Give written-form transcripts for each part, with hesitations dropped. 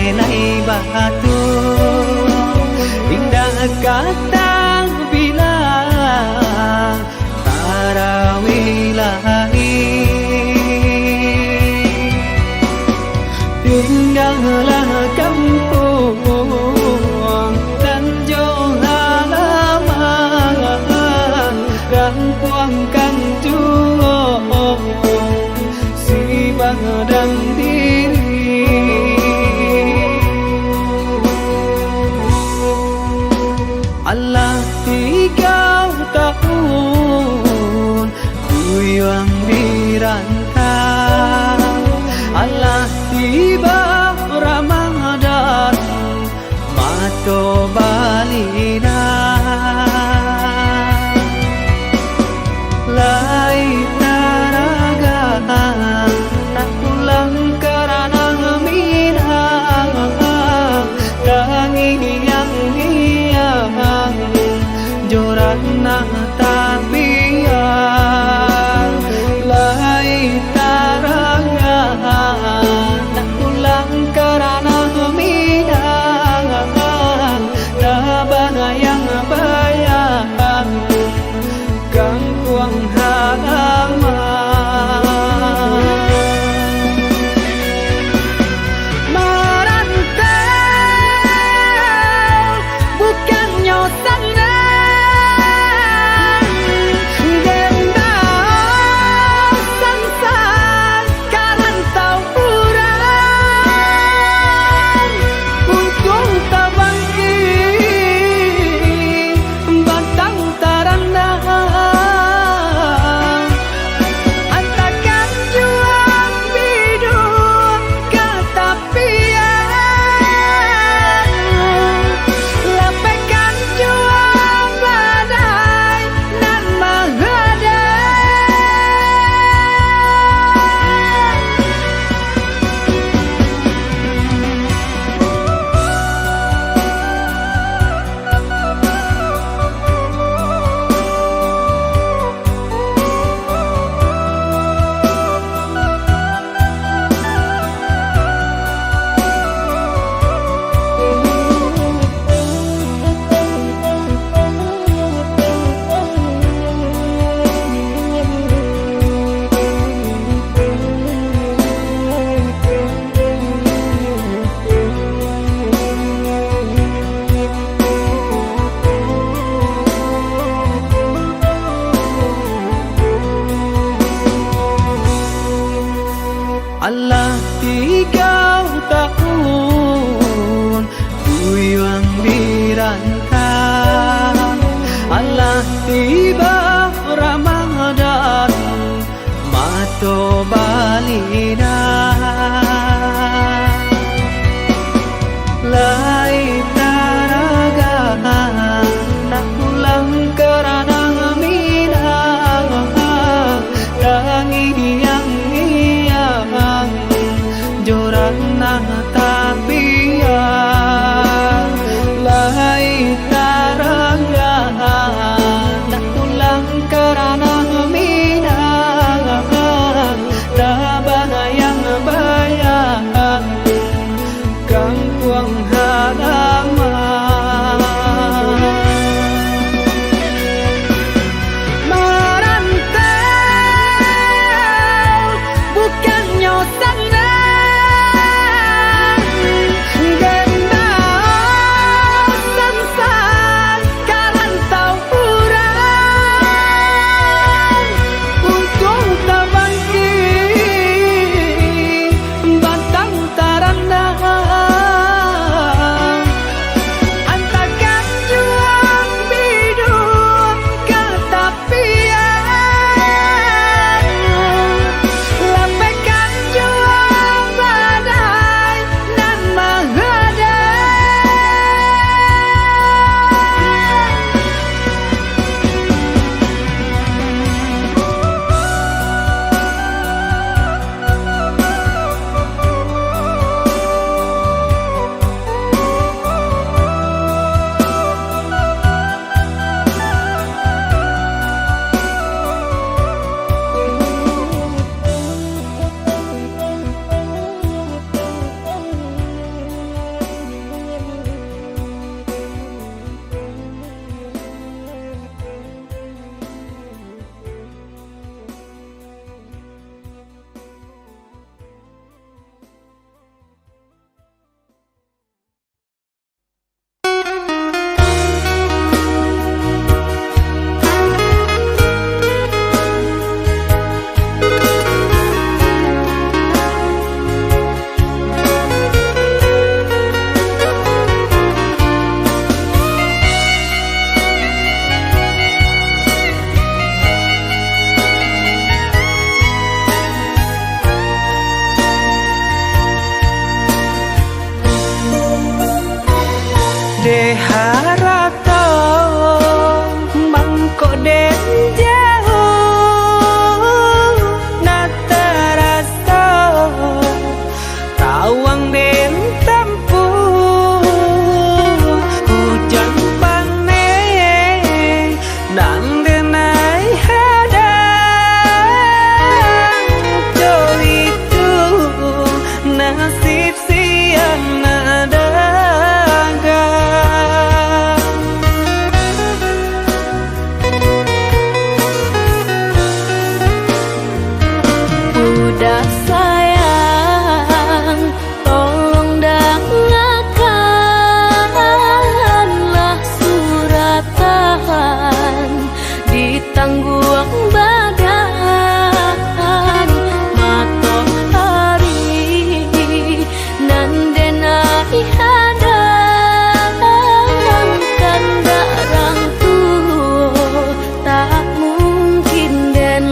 helai batu, indah kata bilang tarawilahi. Tinggallah kampung dan jauh halaman, rampuangkan jual si badan diri. Allah 3 tahun kuyang dirantau, Allah tiba Ramadan mato balina. Lai taraga nak pulang karena minang, tangi yang hiang joran nak tapian. Lai taraga nak pulang karena minang, tabana yang bayang gangguan halaman. Merantau bukannya senang, dendam sansan karantau kurang, untung tak bangkit batang taranda. Antakan juang bidung kata pian, lapaikan juang badai nan Allah 3 tahun kuyang dirantau, Allah tiba Ramadan mato balina. Lai taraga nak pulang karena minang, tangi yang hiang joran nak de harato mangko den jauh na terasa tawang den tempuh hujan panen nang denai hadang jo itu nasib siang nada udah sayang, tolong dengarkanlah suratan ditangguang badan matahari nan denai hadang kan darang tuh tak mungkin den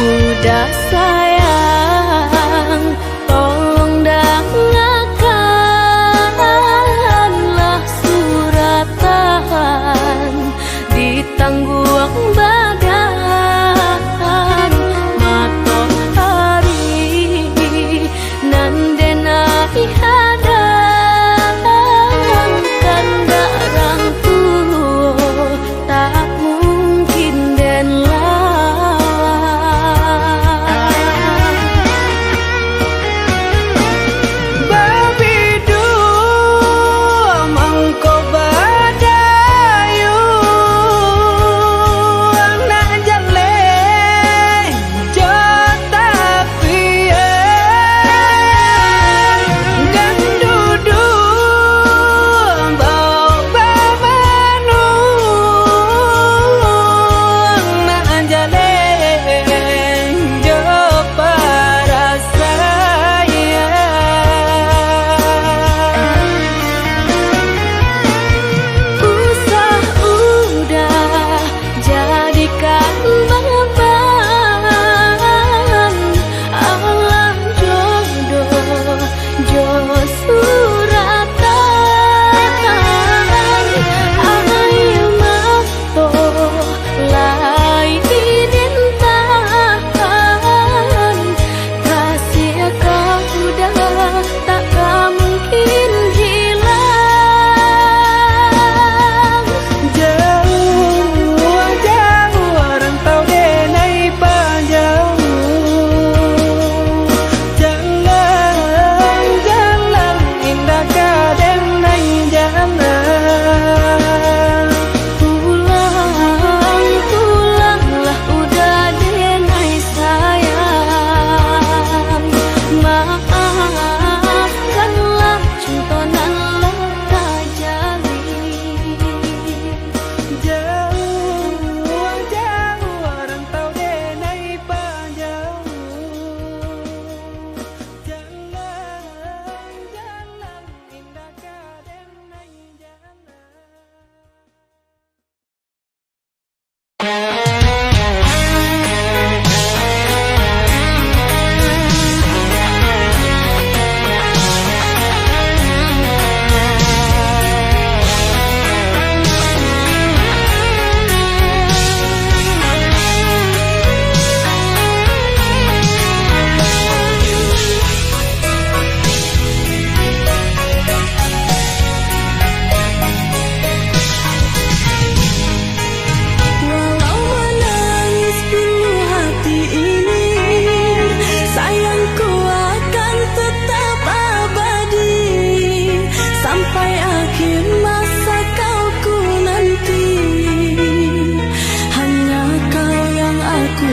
udah sayang, tolong dengarkanlah suratan ditangguang badan matahari nan denai hadang kan darang tuh tak mungkin den lawan.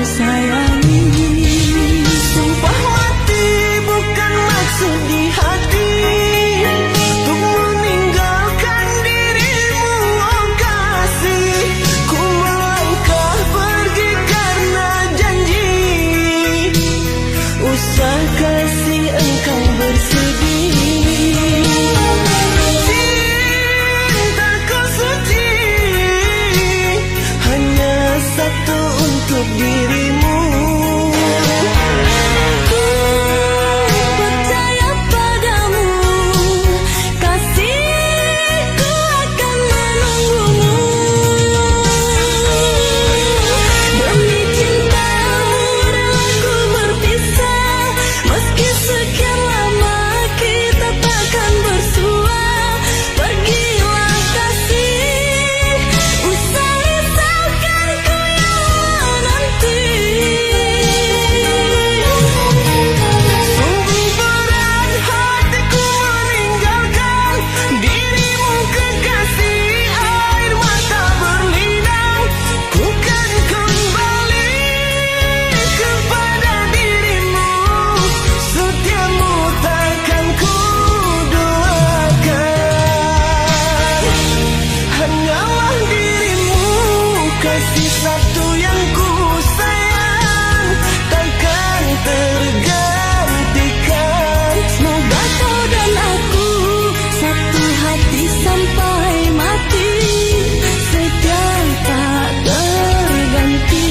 sayangi. Sumpah mati bukan maksud di hati untuk meninggalkan dirimu, oh kasih. Ku melangkah pergi karena janji, usah kasih engkau bersedih. Cintaku suci hanya satu untuk dirimu. Ku percaya padamu, kasihku akan menunggumu. Demi cintamu rela ku berpisah, meski sekian lama kita takkan bersua. Pergilah kasih, usah risaukan ku yang nanti. Sungguh berat hatiku meninggalkan dirimu kekasih, air mata berlinang. Ku kan kembali kepada dirimu, setiamu takkan ku duakan. Hanyalah dirimu, kasih satu yang ku sayang, takkan tergantikan. Semoga kau dan aku satu hati sampai mati, setia tak terganti.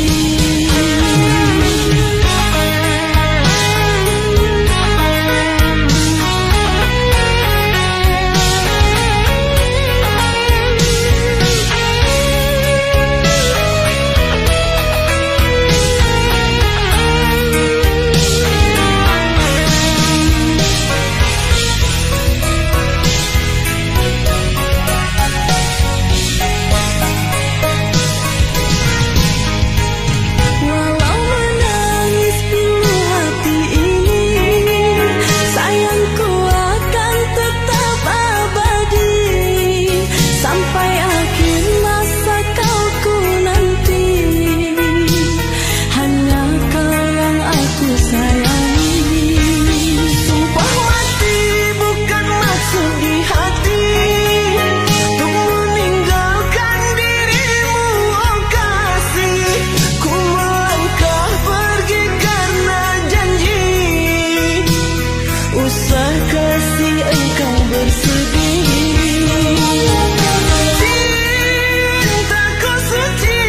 Walau menangis pilu hati ini, sayangku akan tetap abadi. Sampai akhir masa kau ku nanti, hanya kau yang aku sayangi. Sumpah mati bukan maksud di hati untuk meninggalkan dirimu, oh kasih. Ku melangkah pergi karena janji, usah kasih engkau bersedih. Cintaku suci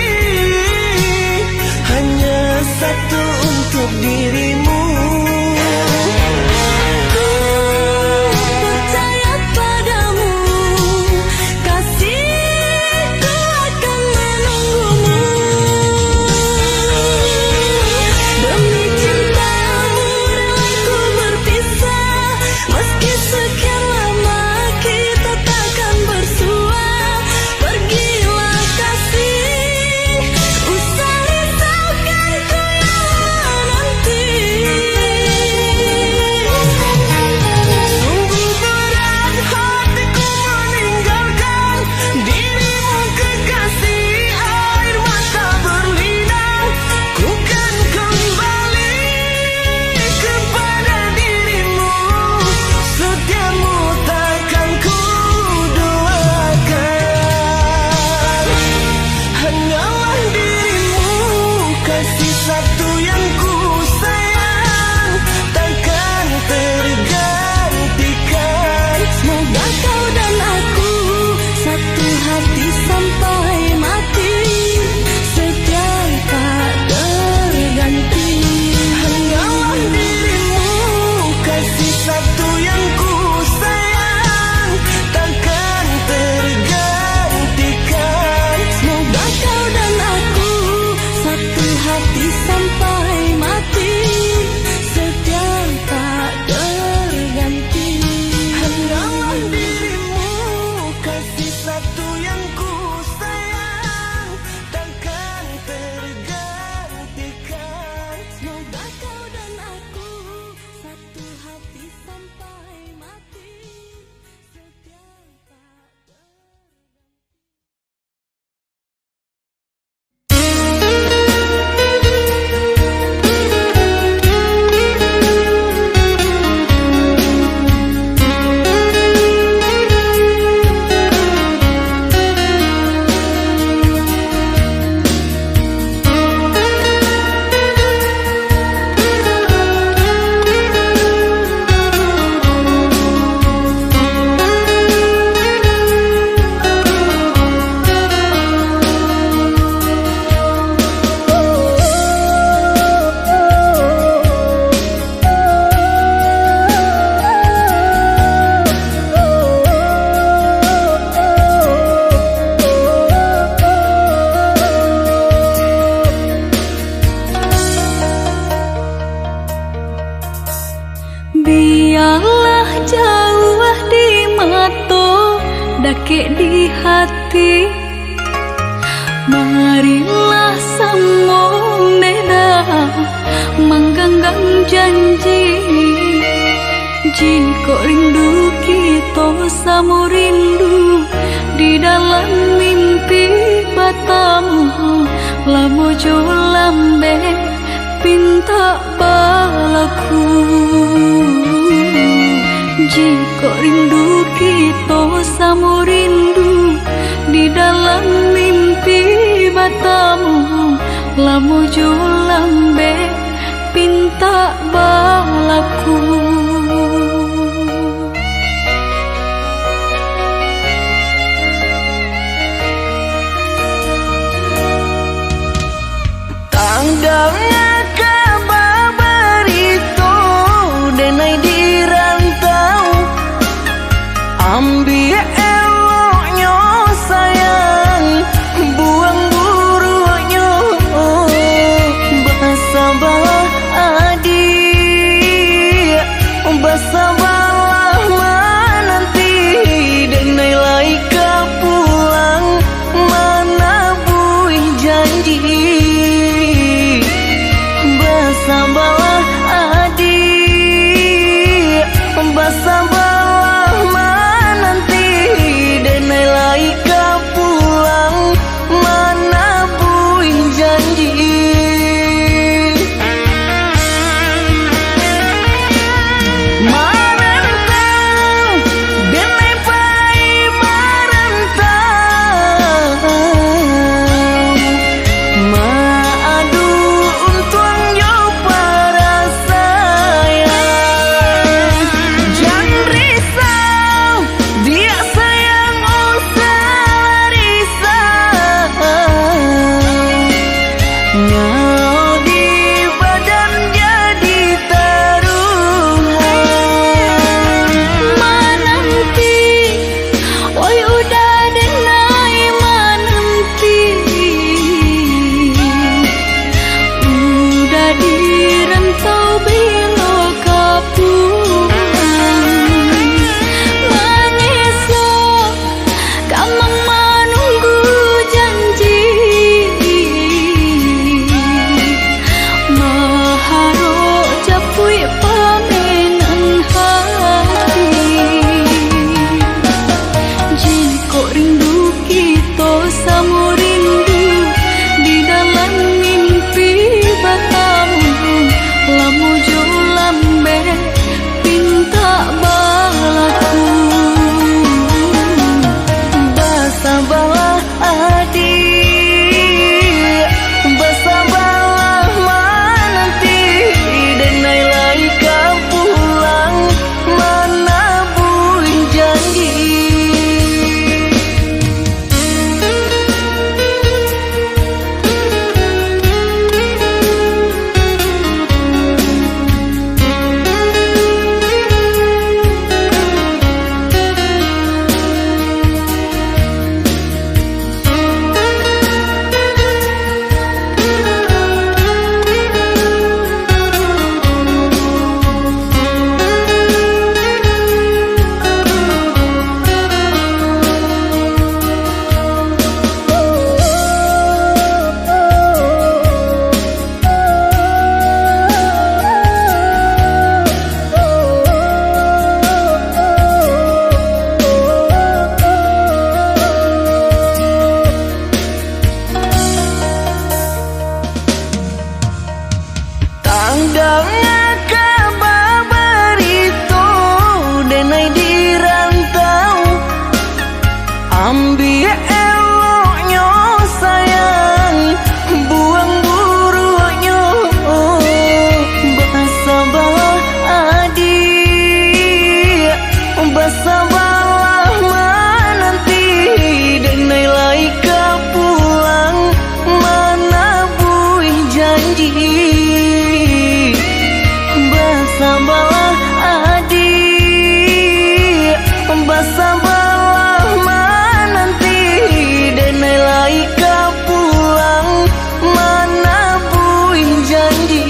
hanya satu untuk dirimu. Ku percaya padamu, kasihku akan menunggumu. Demi cintamu rela ku berpisah, meski sekian lama kita takkan bersua. Pergilah kasih, usah risaukan ku yang nanti. Sungguh berat hatiku meninggalkan dirimu kekasih, air mata berlinang. Ku kan kembali kepada dirimu, setiamu takkan ku duakan. Hanyalah dirimu, kasih satu yang ku sayang, takkan tergantikan. Semoga kau dan aku satu hati sampai mati, setia tak terganti. Hanyalah dirimu, kasih satu yang ku sayang, takkan tergantikan. Semoga kau dan aku satu hati sampai jauh di mata, dake di hati. Marilah sambung neda, mengganggang janji. Jika rindu kita sama rindu di dalam mimpi batamu, lamo jo lambe pinta balaku. Jika rindu kita sama rindu di dalam mimpi batamu, lamo jo lambe pinta balaku. Tandangnya kabar itu denai di rantau, ambil eloknya sayang, buang buruknya. Bersabarlah adik, bersabarlah menanti, denai laika pulang mana buih janji. Bersabarlah adik, bersabarlah menanti, denai laika pulang mana buih janji. Marantau, denai pai marantau, maadu untuang yo para sayang. Jangan risau, dia sayang usah risau. Ngau di badan jadi taruhan. Mananti, oi udah denai mananti, udah di rantau bilo kapulang. Mangeso, kamang menunggu janji, maharo capui pamenan hati. Jika rindu kita sama rindu di dalam mimpi batamu, lamu jo lambe pinta balaku. Bersabarlah adik, bersabarlah menanti, denai laika pulang mana buih janji. Tandangnya kabar itu denai di rantau, ambil eloknya sayang, buang buruknya. Bersabarlah adik, bersabarlah menanti, denai laika pulang mana buih janji. Bersabarlah adik, bersabarlah menanti, denai laika pulang mana buih janji.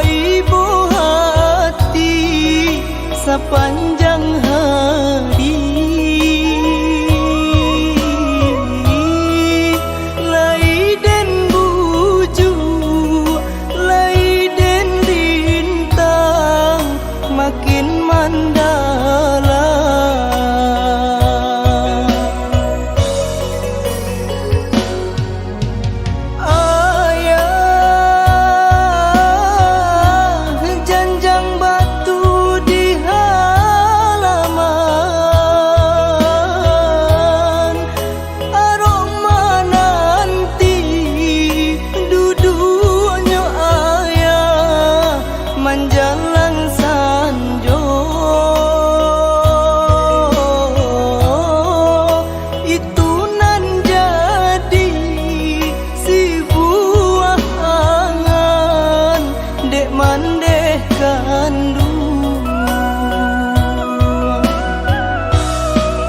ibu hati sepanjang hari. Laiden buju, laiden lintang, makin mandala. Menjalang sanjo itu nan jadi si buah angan dek mandeh kandung.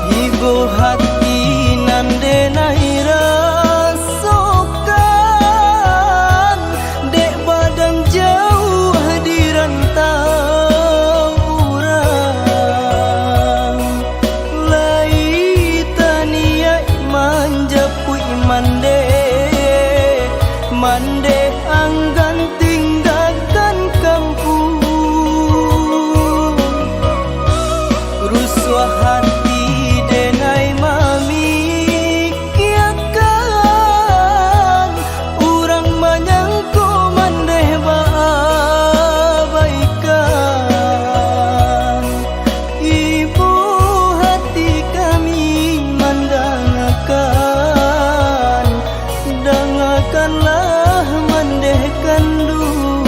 Ibu hati nan denai rasokan dek badan jauh dirantau urang. Lai taniai manjapui mande mande anggan tinggalkan kampung. Rusuh hati denai mamikiakan urang manyangko mandeh baabaikan. Ibu hati kami mandangakan, dangakanlah mandeh kandung.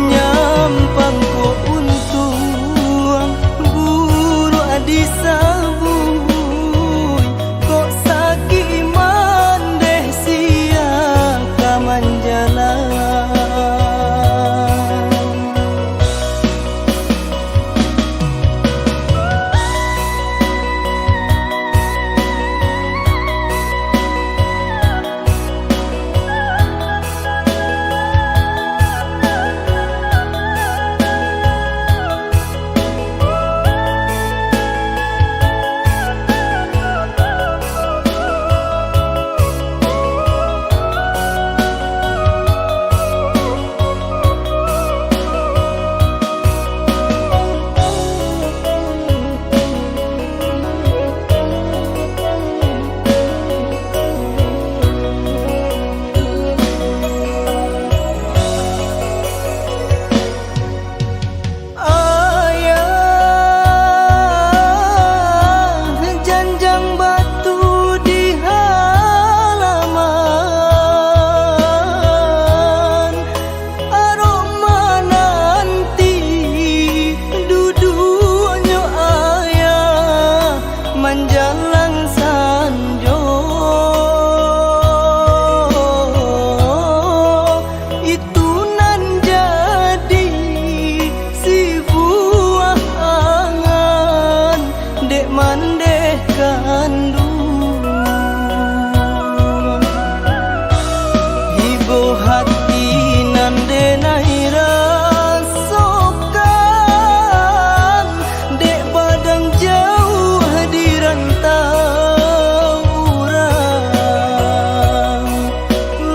Nyampang ko untung buru adi sabui, kok saki mandeh siaka manjalan. Menjalang sanjo itu nan jadi si buah angan dek mandeh kandung. Ibu hati nan denai rasokan dek badan jauh dirantau urang.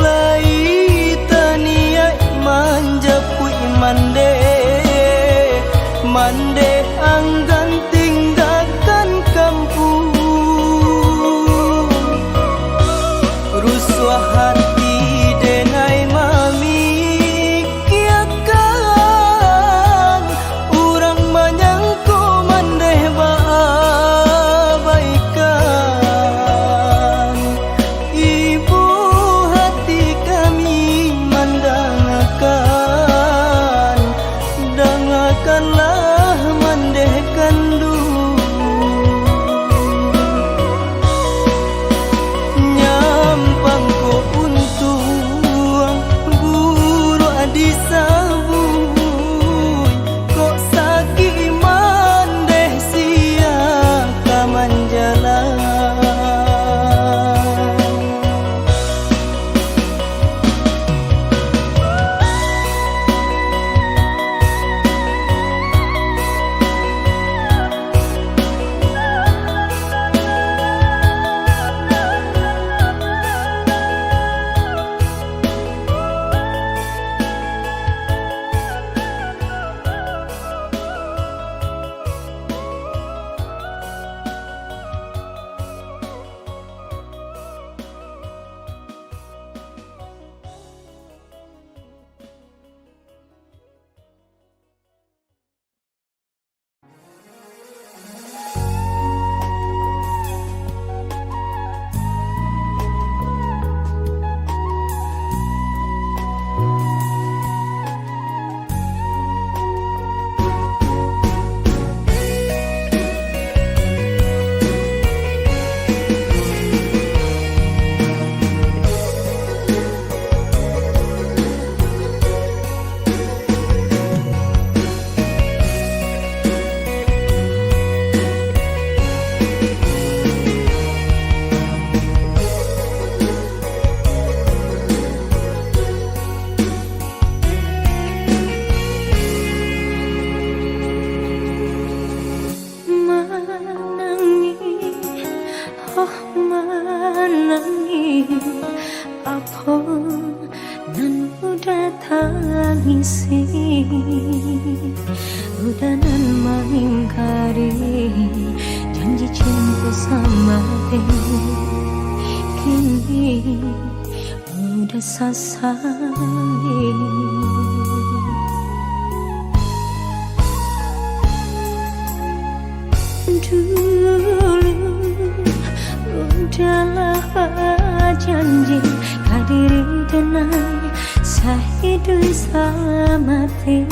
Lai taniai manjapui mande mande anggan tinggalkan kampung. Rusuh hati denai mamikiakan urang manyangko mandeh baabaikan. Ibu hati kami mandangakan, dangakanlah udah tangisi udanan mengingkari janji cinta sama dia. Kini udah sasali. Dulu udahlah janji kadiri denai sahidu samati,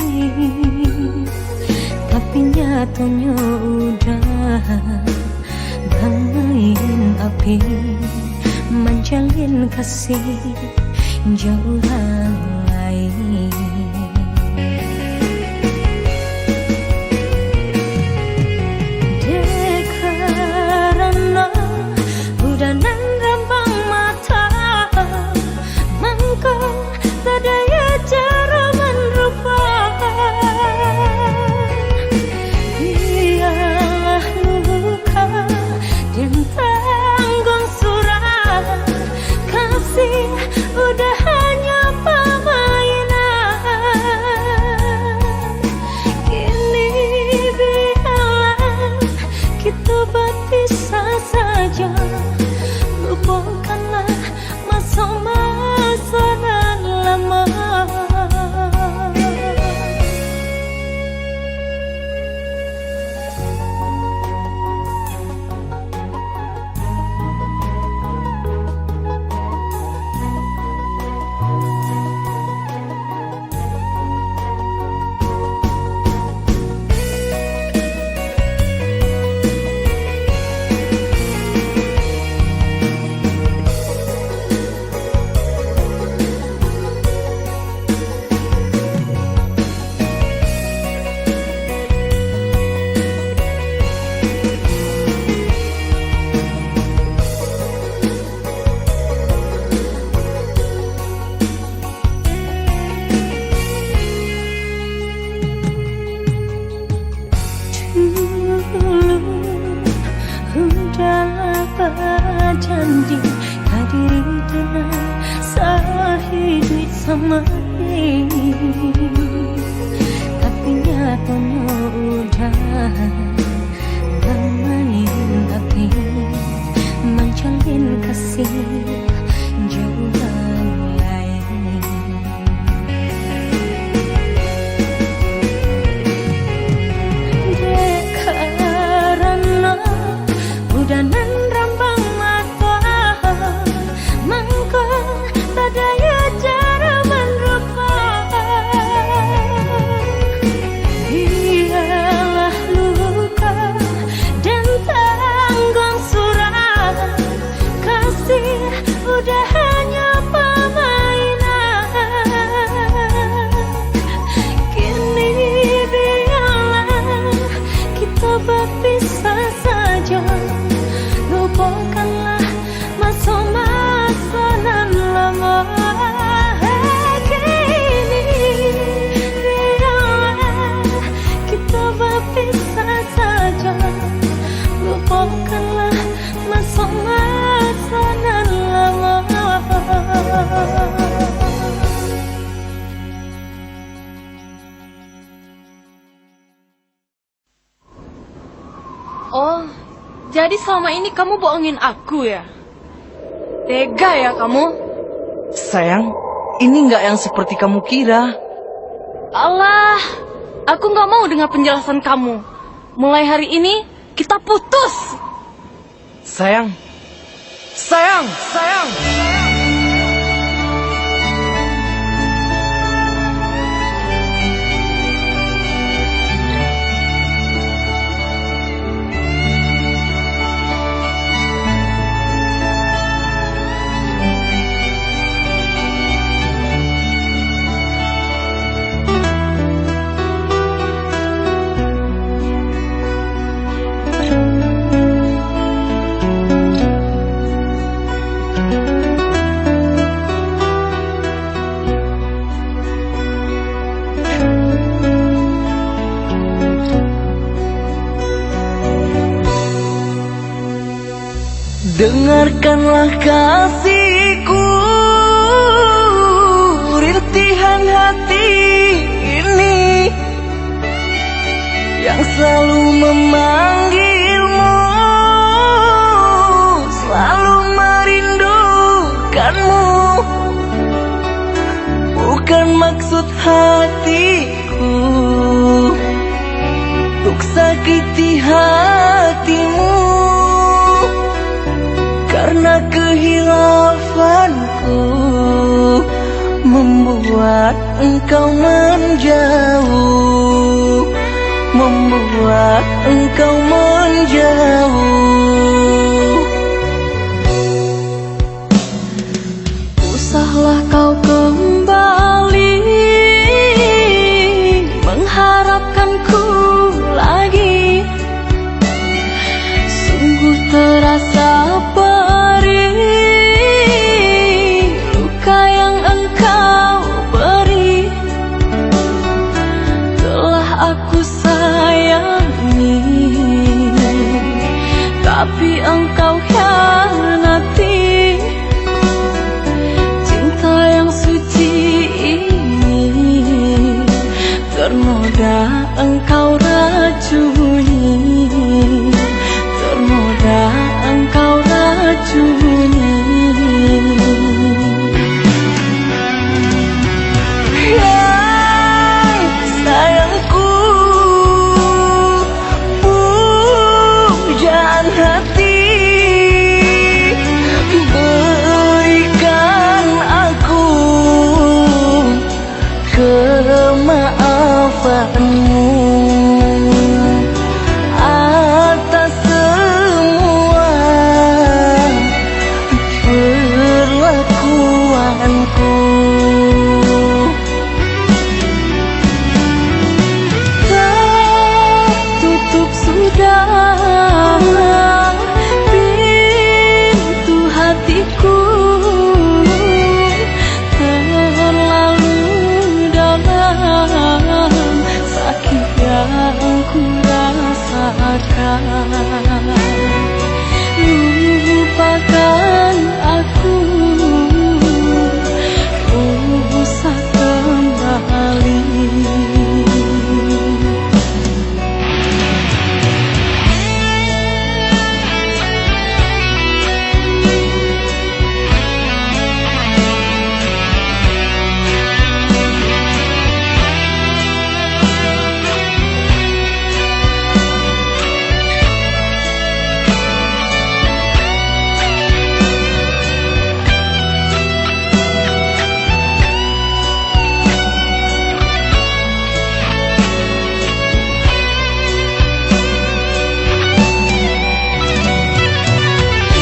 tapi nyatanya udah bangin api menjalin kasih jauh orang lain. Karena udah ngerambang mata, maka tak daya cara merupakan. Biarlah luka dan tanggung surat, kasih udah hanya permainan. Kini biarlah kita berpisah saja, lupakanlah masa-masa yang lama. Udahlah berjanji kadiri denai sahidu sama ini, tapi nyatanya udah bermain api menjalin kasih jauh orang lain. Udanan rambang mata, maka tak daya cara merupakan. Biarlah luka dan tanggung surat, kasih udah hanya permainan. Kini biarlah kita berpisah saja, lupakanlah masa-masa nan lama. Kini biarlah kita berpisah saja, lupakanlah masa-masa nan lama. Oh, jadi selama ini kamu bohongin aku ya? Tega ya kamu? Sayang, ini nggak yang seperti kamu kira. Allah, aku nggak mau dengar penjelasan kamu. Mulai hari ini kita putus. Sayang, sayang, sayang. Dengarkanlah kasihku, rintihan berikan hati ini yang selalu memanggilmu, selalu merindukanmu. Bukan maksud hatiku untuk sakiti hatimu, karena kehilafanku membuat engkau menjauh, membuat engkau menjauh. Usahlah kau kembali mengharapkanku lagi. Sungguh terasa perih luka yang engkau beri. Telah aku sayangi, tapi engkau hianati. Cinta yang suci ini ternoda engkau racuni, ternoda engkau racuni. Yang sayangku, pujaan hati, berikan aku kemaafanmu atas semua perlakuanku. Tertutup sudah pintu hatiku, terlalu dalam sakit yang ku rasakan. Lupakan aku, usah kembali.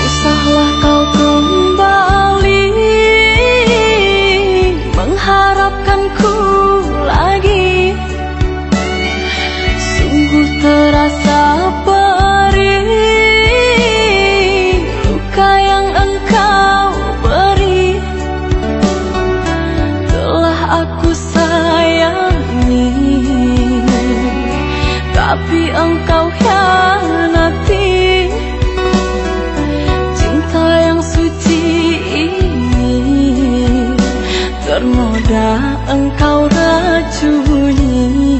Usahlah kau kembali mengharapkanku lagi. Sungguh terasa perih luka yang engkau beri. Telah aku sayangi, tapi engkau hianati. Cinta yang suci ini ternoda engkau racuni,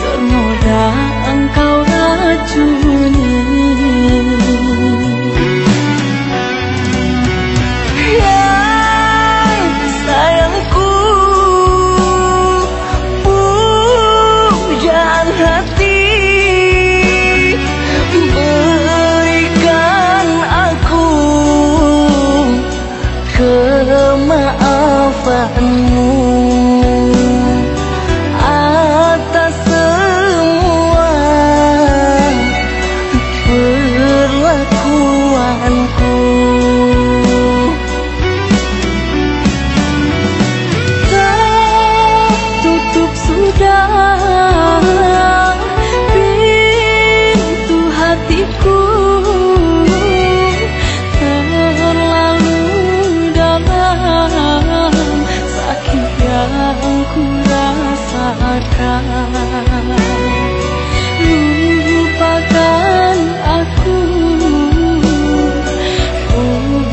ternoda engkau racuni. Yang sayangku, pujaan hati, berikan aku kemaafanmu atas semua perlakuanku. Tertutup sudah pintu hatiku, terlalu dalam sakit yang ku rasakan. Lupakan aku,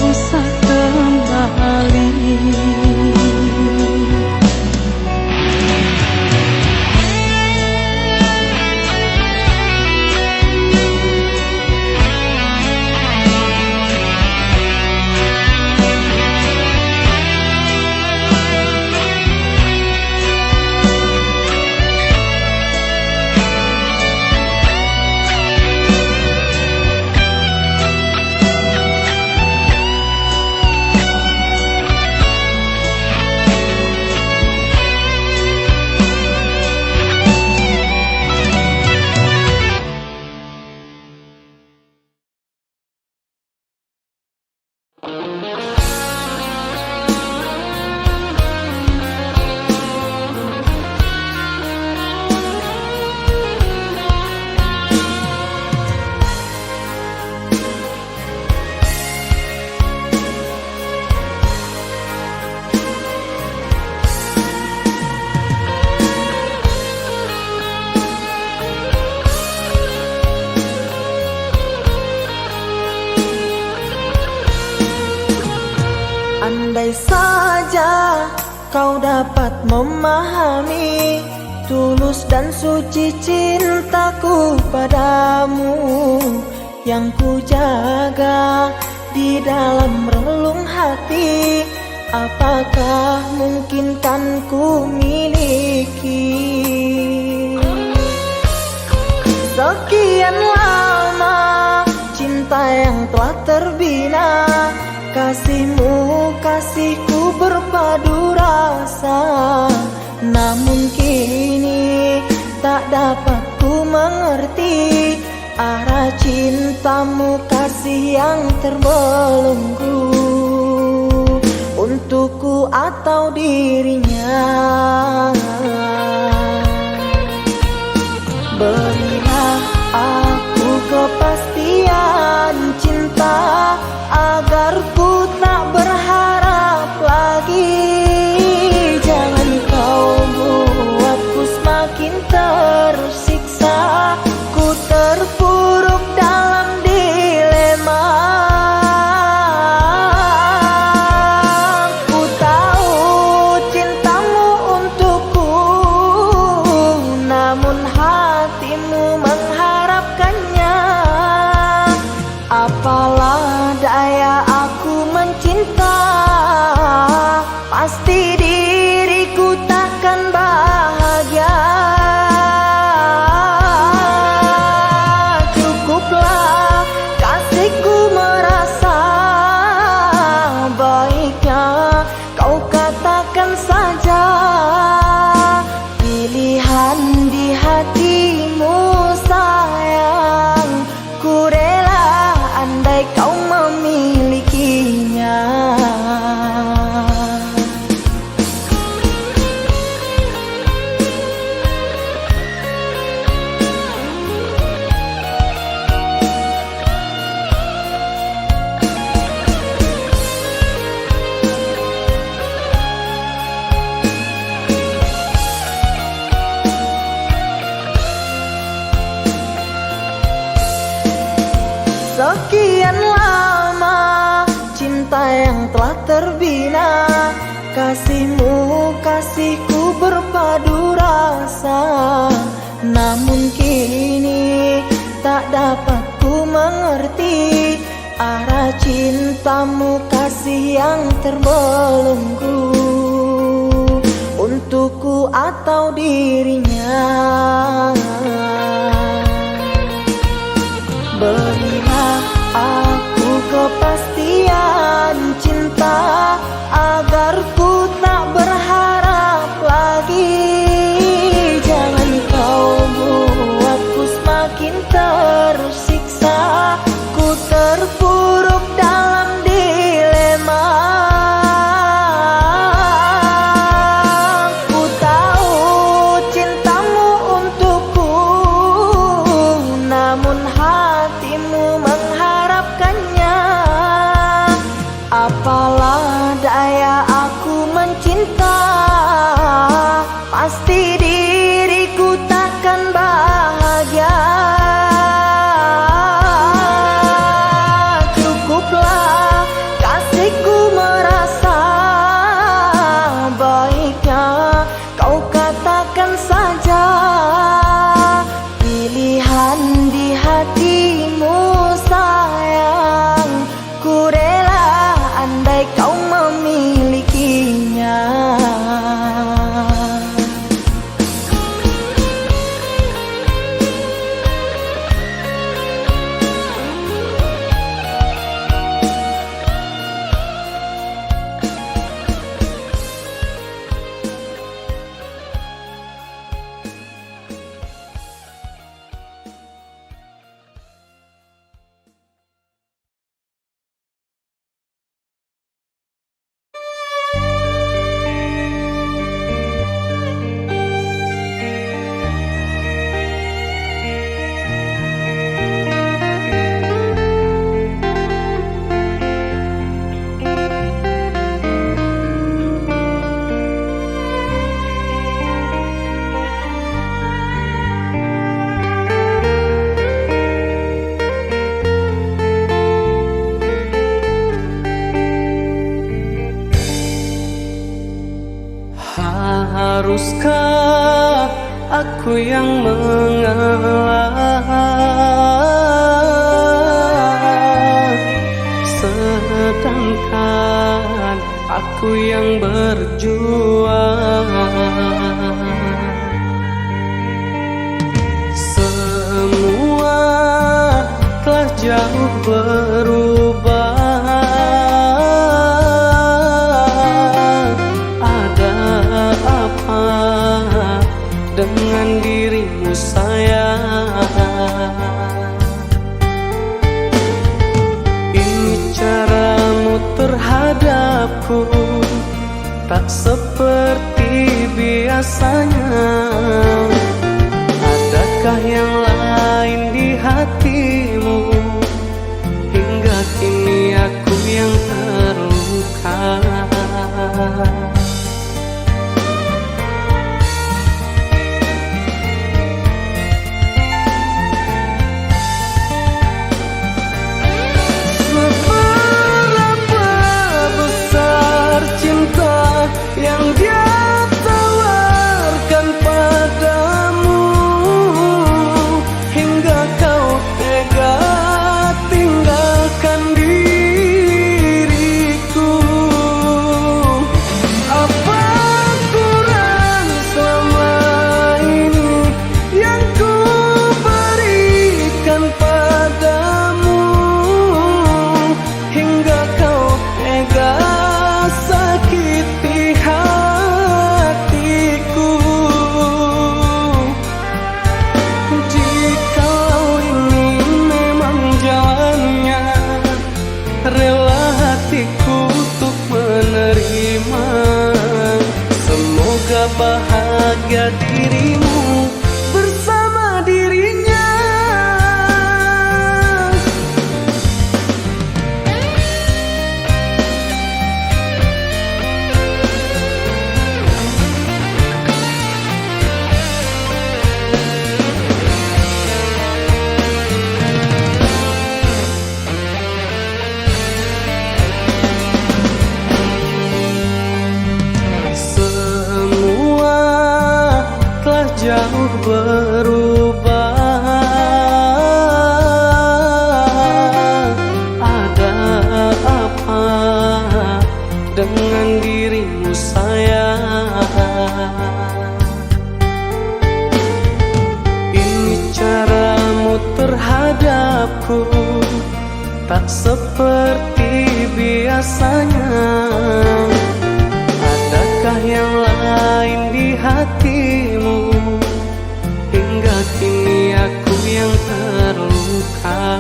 usah kembali. kau dapat memahami tulus dan suci cintaku padamu yang ku jaga di dalam relung hati. Apakah mungkin kan ku miliki? Sekian lama cinta yang telah terbina, kasihmu kasihku berpadu rasa. Namun kini tak dapat ku mengerti arah cintamu, kasih yang terbelenggu untukku atau dirinya. Berilah aku kepastian cinta agar ku tak berharap lagi. Jangan kau buatku semakin tersiksa, ku terpuruk dalam dilema. Ku tahu cintamu untukku, namun hatimu mengharapkannya. Apalah daya aku mencinta, pasti diriku takkan bahagia. Cukuplah kasihku merasa, baiknya kau katakan saja pilihan di hatimu sayang. Ku rela andai kau memilikinya. Sekian lama cinta yang telah terbina, kasihmu kasihku berpadu rasa. Namun kini tak dapat ku mengerti arah cintamu, kasih yang terbelenggu untukku atau dirinya. Berilah aku kepastian cinta agar ku tak berharap lagi. Jangan kau buatku semakin tersiksa, ku terpuruk dalam dilema. Ku tahu Haruskah aku yang mengalah, sedangkan aku yang berjuang? Semua telah jauh berubah. Ada apa dengan dirimu sayang? Ini caramu terhadapku, tak seperti biasanya. Adakah yang lain di hatimu? Hingga kini aku yang terluka. Seberapa besar cinta yang dia tawarkan padamu, hingga kau tega tinggalkan diriku. Apa kurang selama ini yang ku berikan padamu, hingga kau tega sakiti hatiku? Jikalau ini memang jalannya, rela hatiku untuk menerima. Semoga bahagia dirimu bersama dirinya. Semua telah jauh berubah. Ada apa dengan dirimu sayang? Ini caramu terhadapku, tak seperti biasanya. Adakah yang lain di hatimu? Hingga kini aku yang terluka.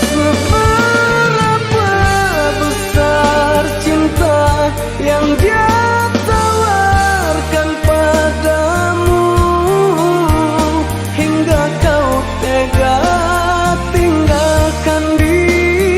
Seberapa besar cinta yang dia tawarkan padamu, hingga kau tega tinggalkan diriku.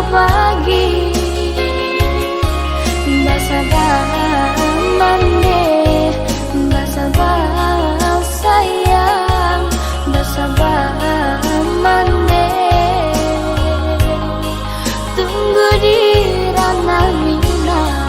pagi Basabah mande Basabah sayang Basabah mande Tunggu di ranah Minang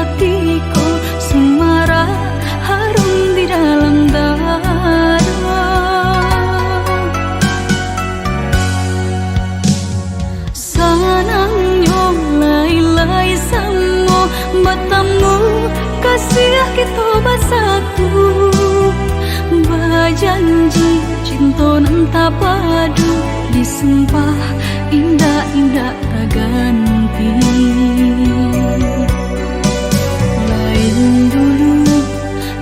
hatiku, semarak harum di dalam dada. Sanangnya lai-lai samo bertemu, kasih kita bersatu, berjanji cinta nan tak padu, disumpah indah-indah tak ganti. Lain dulu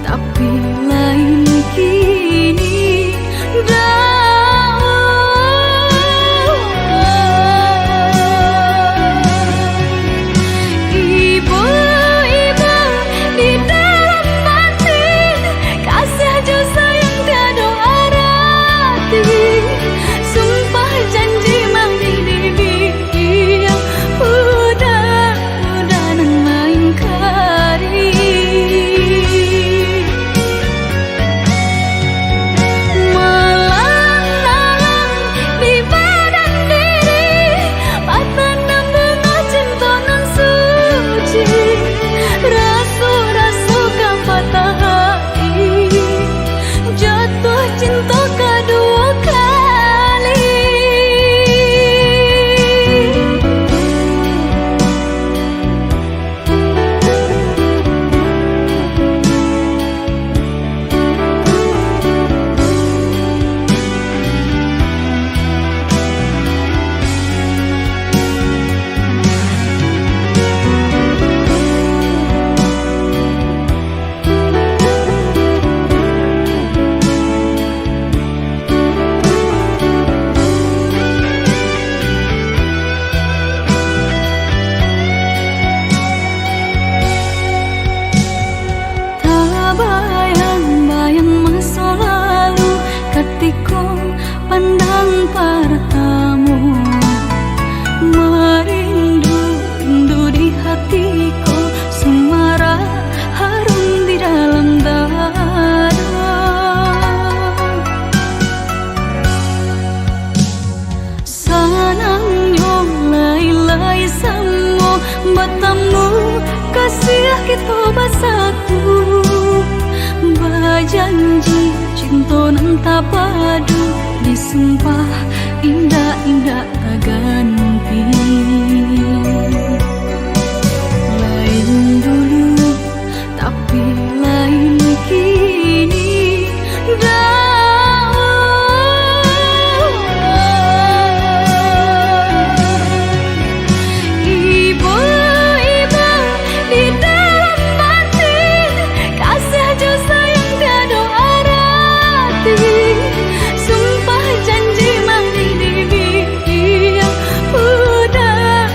tapi lain kini, ibu-ibu di dalam batin, kasih aja sayang tiada arti, sumpah janji menghidupi yang udah nan lain kali. Malang-malang di badan diri, patah bunga cinta nan suci, rasu-rasukan patah hati, jatuh cinta kedua kali. Tak bayang-bayang masa lalu ketika pandang pertama, merindu di hatiku, semarak harum di dalam dada. Sanangnya lai-lai samo bertemu, kasih kita bersatu, berjanji cinta nan tak padu, disumpah indah-indah tak ganti. Lain dulu tapi lain kini, ibu-ibu di dalam batin, kasih aja sayang tiada arti, sumpah janji menghidupi yang udah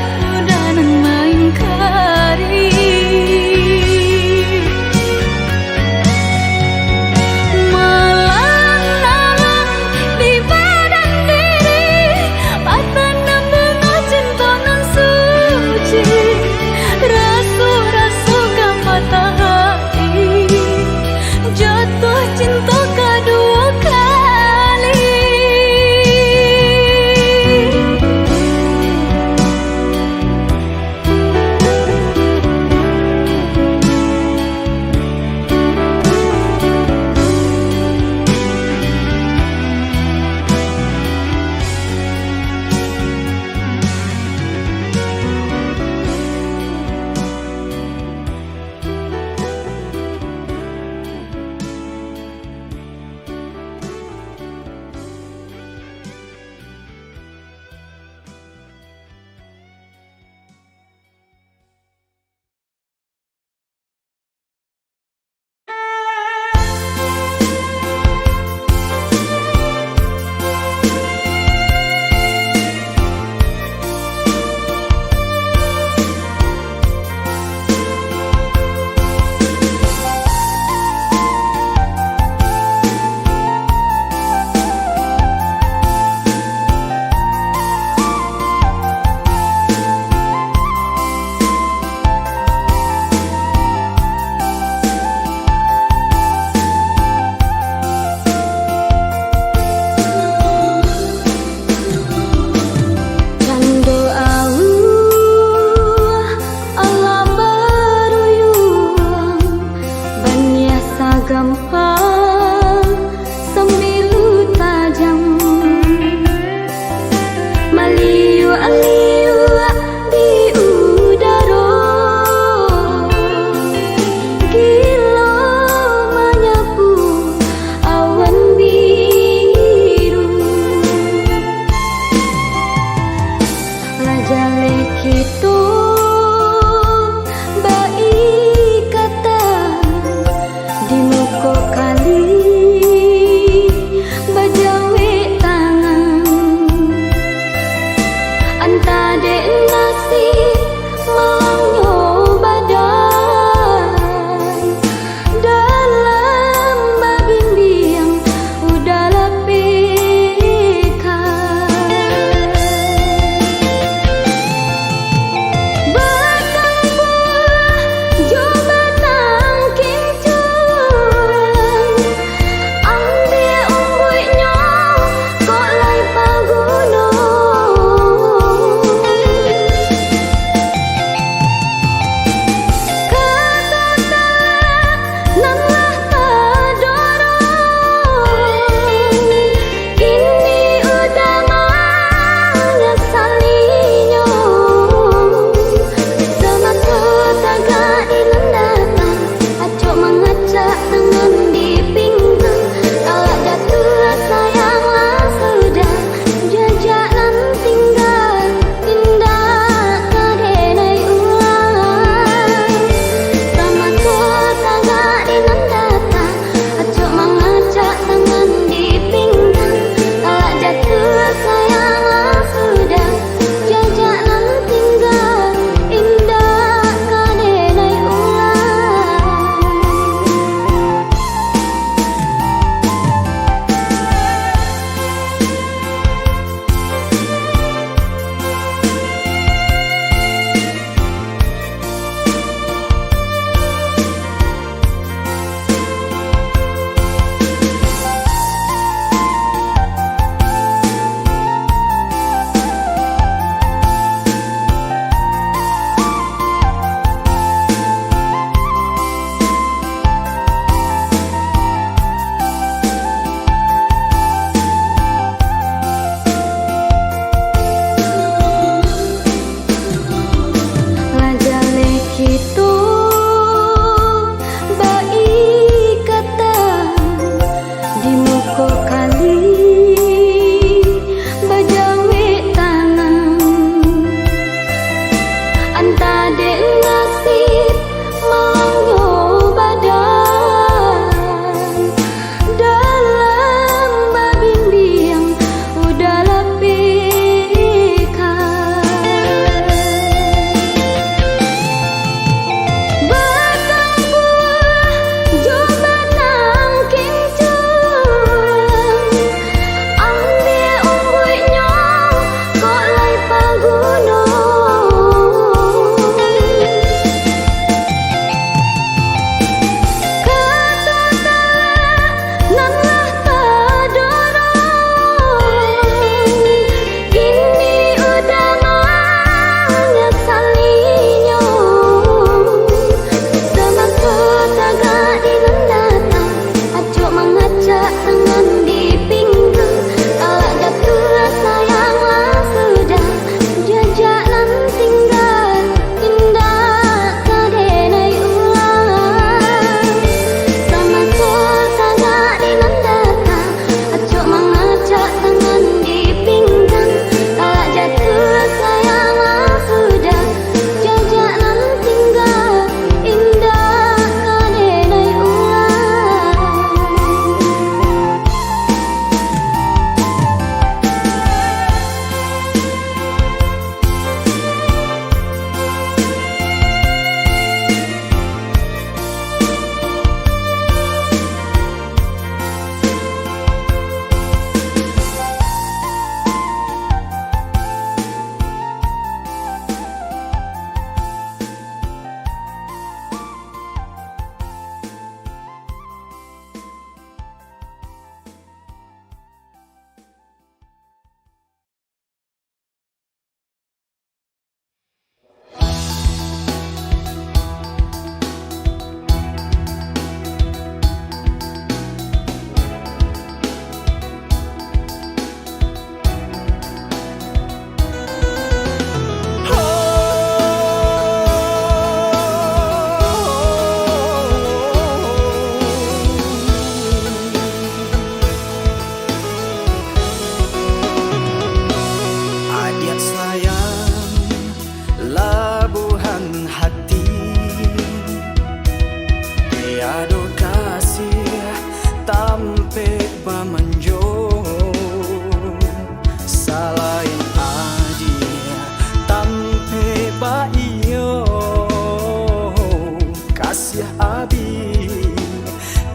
abi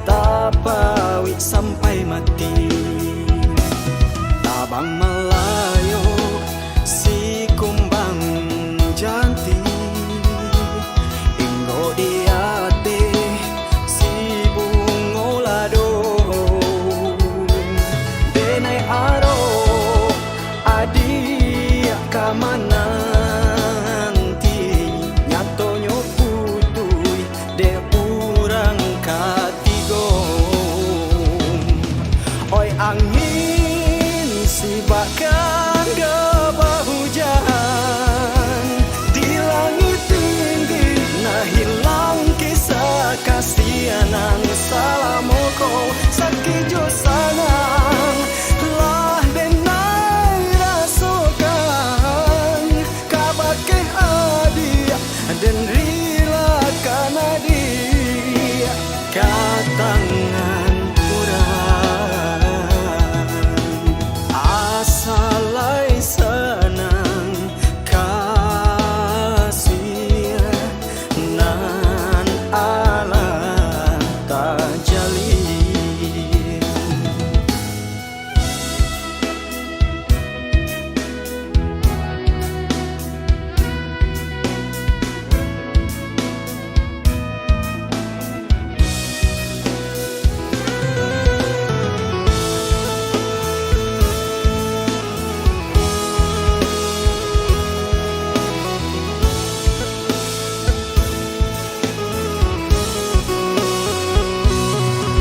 tapawi sampai mati. Tabang Malayo si kumbang janti, inggo diate si bungo lado. Denai aro adi kamananti, nyatonyo putui de urang katigo. Oi angin si bahkan gabah hujan di langit tinggi, nah hilang kisah kasihanan salamoko sakijo sanang lah denai rasokan kabake adia dan rila kanadi katangan asalai senang kasih nan ala tajali.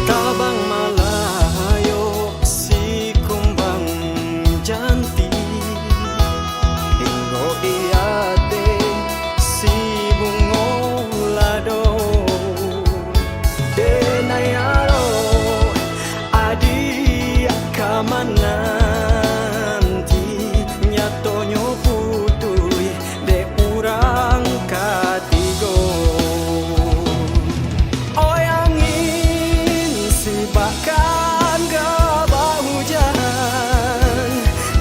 Tabang Malayo si kumbang janti, inggo iate si bungo lado. Denai aro adi kamananti, nyatonyo putui de urang katigo. Oi angin si bahkan gabah hujan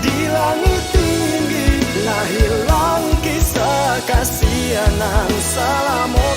di langit tinggi, lah hilang kisah kasihanan salamo